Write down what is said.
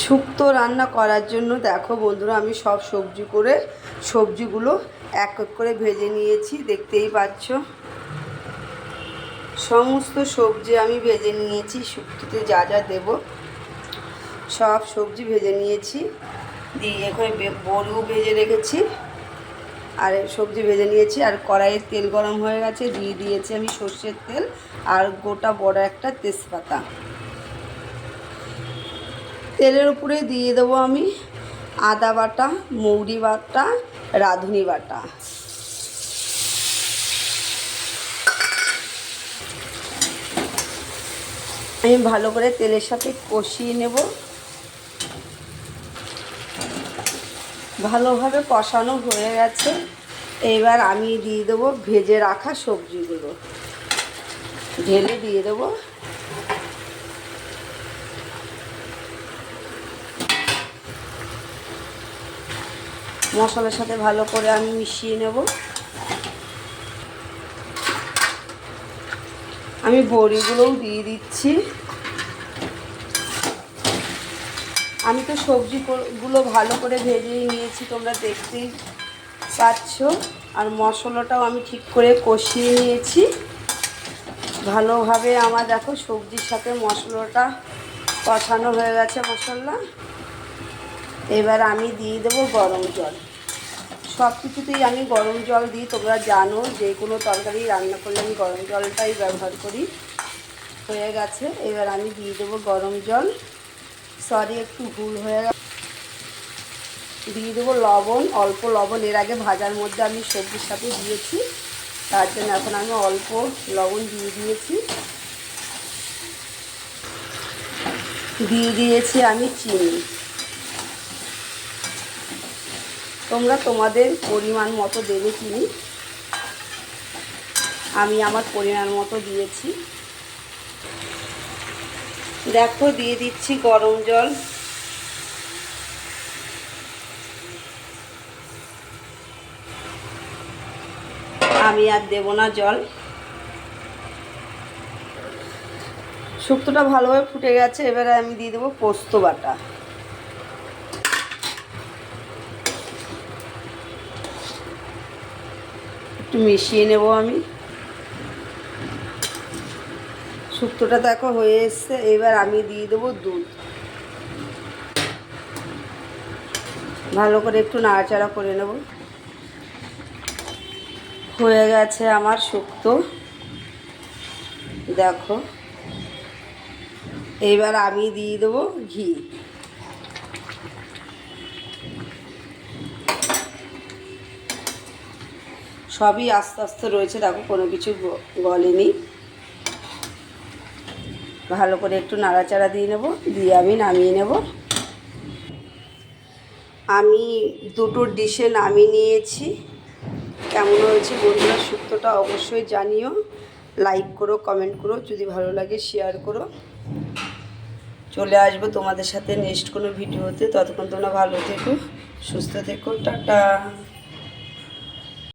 শুক্তো রান্না করার জন্য দেখো বন্ধুরা, আমি সব সবজিগুলো এক এক করে ভেজে নিয়েছি। দেখতেই পাচ্ছ সমস্ত সবজি আমি ভেজে নিয়েছি। শুক্তোতে যা যা দেব সব সবজি ভেজে নিয়েছি। দিয়ে এখানে বড়িও ভেজে রেখেছি, আর সবজি ভেজে নিয়েছি। আর কড়াইয়ে তেল গরম হয়ে গেছে, দিয়ে দিয়েছি আমি সর্ষের তেল আর গোটা বড় একটা তেজপাতা। তেলের উপরে দিয়ে দেবো আমি আদা বাটা, মৌরি বাটা, রাঁধুনি বাটা। আমি ভালো করে তেলের সাথে কষিয়ে নেব। ভালোভাবে কষানো হয়ে গেছে, এবার আমি দিয়ে দেবো ভেজে রাখা সবজিগুলো, ঢেলে দিয়ে দেবো। মশলার সাথে ভালো করে আমি মিশিয়ে নেব। আমি বড়িগুলোও দিয়ে দিচ্ছি। আমি তো সবজিগুলো ভালো করে ভেজেই নিয়েছি, তোমরা দেখতেই পাচ্ছ। আর মশলাটাও আমি ঠিক করে কষিয়ে নিয়েছি ভালোভাবে। আমার দেখো সবজির সাথে মশলাটা কষানো হয়ে গেছে মশলা। এবার আমি দিয়ে দেবো গরম জল। সব কিছুতেই আমি গরম জল দিই, তোমরা জানো যে কোনো তরকারি রান্না করলে আমি গরম জলটাই ব্যবহার করি। হয়ে গেছে, এবার আমি দিয়ে দেবো গরম জল। একটু ভুল হয়ে গেছে। দিয়ে দেবো লবণ, অল্প লবণ। এর আগে ভাজার মধ্যে আমি সবজির সাথে দিয়েছি, তার জন্য এখন আমি অল্প লবণ দিয়ে দিয়েছি। দিয়ে দিয়েছি আমি চিনি। তোমরা তোমাদের পরিমাণ মতো দেবে চিনি, আমি আমার পরিমাণ মতো দিয়েছি। দেখো দিয়ে দিচ্ছি গরম জল। আমি আর দেব না জল। শুক্তোটা ভালোভাবে ফুটে গেছে, এবারে আমি দিয়ে দেবো পোস্ত বাটা। একটু মিশিয়ে নেব আমি। শুক্তোটা দেখো হয়ে এসছে, এবার আমি দিয়ে দেবো দুধ। ভালো করে একটু নাড়াচাড়া করে নেব। হয়ে গেছে আমার শুক্তো, দেখো। এবার আমি দিয়ে দেবো ঘি। সবই আস্তে আস্তে রয়েছে, দেখো কোনো কিছু গলেনি। ভালো করে একটু নাড়াচাড়া দিয়ে নেব, দিয়ে আমি নামিয়ে নেব। আমি দুটো ডিশে নামিয়ে নিয়েছি। কেমন হয়েছে বন্ধুরা শুক্তোটা অবশ্যই জানিও। লাইক করো, কমেন্ট করো, যদি ভালো লাগে শেয়ার করো। চলে আসবো তোমাদের সাথে নেক্সট কোনো ভিডিওতে। ততক্ষণ তোমরা ভালো থেকো, সুস্থ থেকো, টাটা।